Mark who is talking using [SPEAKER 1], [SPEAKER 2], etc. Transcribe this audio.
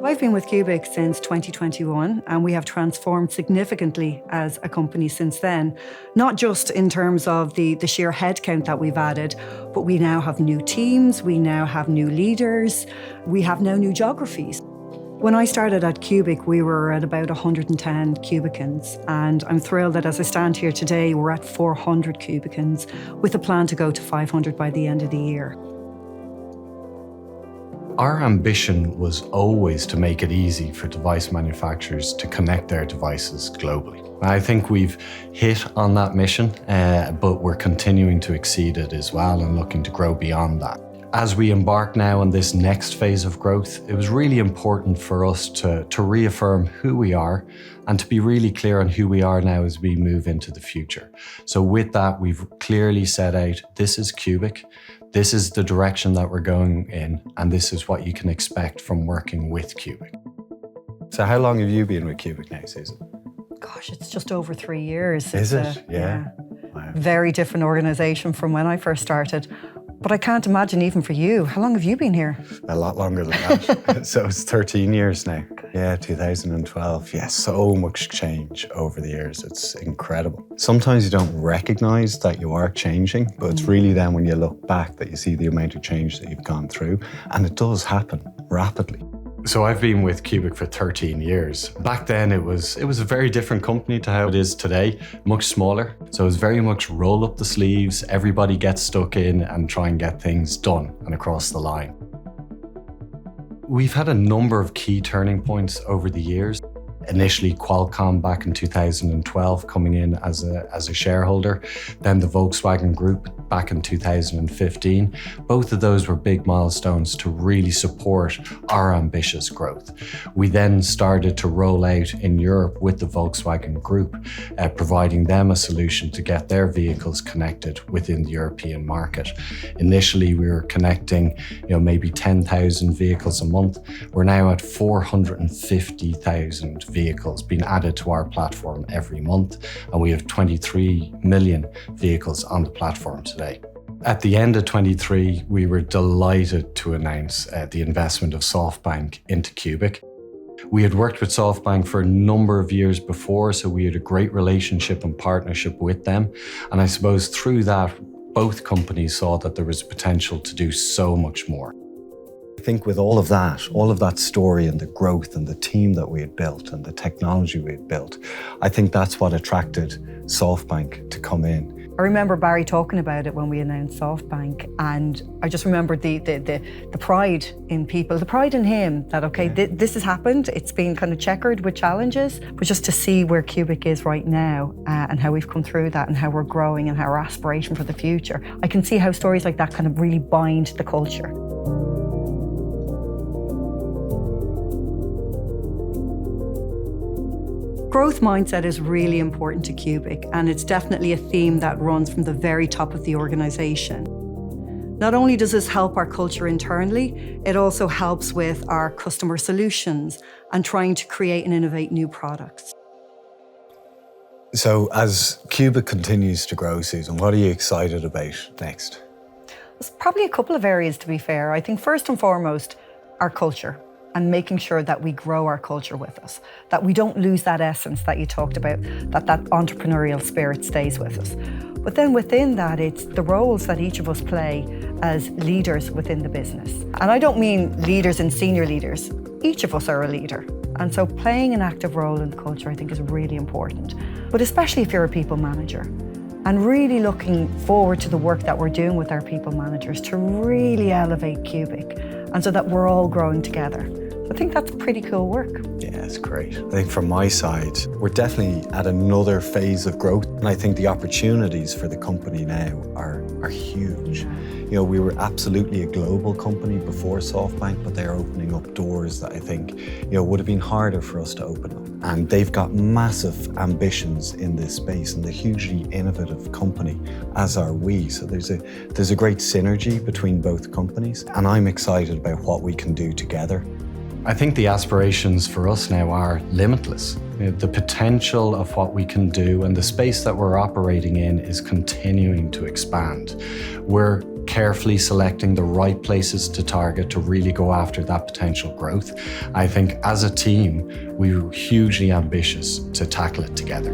[SPEAKER 1] I've been with Cubic since 2021, and we have transformed significantly as a company since then, not just in terms of the sheer headcount that we've added, but we now have new teams, we now have new leaders, we have now new geographies. When I started at Cubic, we were at about 110 Cubicans, and I'm thrilled that as I stand here today, we're at 400 Cubicans, with a plan to go to 500 by the end of the year.
[SPEAKER 2] Our ambition was always to make it easy for device manufacturers to connect their devices globally. I think we've hit on that mission, but we're continuing to exceed it as well and looking to grow beyond that. As we embark now on this next phase of growth, it was really important for us to reaffirm who we are and to be really clear on who we are now as we move into the future. So with that, we've clearly set out, this is Cubic, this is the direction that we're going in, and this is what you can expect from working with Cubic.
[SPEAKER 3] So how long have you been with Cubic now, Susan?
[SPEAKER 1] Gosh, it's just over 3 years.
[SPEAKER 3] Is it? Yeah. Wow.
[SPEAKER 1] Very different organisation from when I first started. But I can't imagine even for you. How long have you been here?
[SPEAKER 3] A lot longer than that. So it's 13 years now. Yeah, 2012. Yeah, so much change over the years. It's incredible. Sometimes you don't recognize that you are changing, but it's really then when you look back that you see the amount of change that you've gone through. And it does happen rapidly.
[SPEAKER 2] So I've been with Cubic for 13 years. Back then it was a very different company to how it is today, much smaller. So it was very much roll up the sleeves, everybody gets stuck in and try and get things done and across the line. We've had a number of key turning points over the years. Initially Qualcomm back in 2012 coming in as a shareholder, then the Volkswagen Group back in 2015. Both of those were big milestones to really support our ambitious growth. We then started to roll out in Europe with the Volkswagen Group, providing them a solution to get their vehicles connected within the European market. Initially, we were connecting, maybe 10,000 vehicles a month. We're now at 450,000 vehicles being added to our platform every month, and we have 23 million vehicles on the platform today. At the end of 23, we were delighted to announce the investment of SoftBank into Cubic. We had worked with SoftBank for a number of years before, so we had a great relationship and partnership with them. And I suppose through that, both companies saw that there was potential to do so much more.
[SPEAKER 3] I think with all of that story and the growth and the team that we had built and the technology we had built, I think that's what attracted SoftBank to come in.
[SPEAKER 1] I remember Barry talking about it when we announced SoftBank, and I just remembered the pride in people, the pride in him that, this has happened, it's been kind of checkered with challenges, but just to see where Cubic is right now and how we've come through that and how we're growing and our aspiration for the future, I can see how stories like that kind of really bind the culture. Growth mindset is really important to Cubic, and it's definitely a theme that runs from the very top of the organisation. Not only does this help our culture internally, it also helps with our customer solutions and trying to create and innovate new products.
[SPEAKER 3] So as Cubic continues to grow, Susan, what are you excited about next?
[SPEAKER 1] There's probably a couple of areas, to be fair. I think first and foremost, our culture, and making sure that we grow our culture with us, that we don't lose that essence that you talked about, that entrepreneurial spirit stays with us. But then within that, it's the roles that each of us play as leaders within the business. And I don't mean leaders and senior leaders. Each of us are a leader. And so playing an active role in the culture, I think, is really important. But especially if you're a people manager, and really looking forward to the work that we're doing with our people managers to really elevate Cubic, and so that we're all growing together. I think that's pretty cool work.
[SPEAKER 3] Yeah, it's great. I think from my side, we're definitely at another phase of growth. And I think the opportunities for the company now are huge. We were absolutely a global company before SoftBank, but they're opening up doors that I think, would have been harder for us to open up. And they've got massive ambitions in this space, and a hugely innovative company, as are we. So there's a great synergy between both companies, and I'm excited about what we can do together.
[SPEAKER 2] I think the aspirations for us now are limitless. The potential of what we can do and the space that we're operating in is continuing to expand. We're carefully selecting the right places to target to really go after that potential growth. I think as a team, we were hugely ambitious to tackle it together.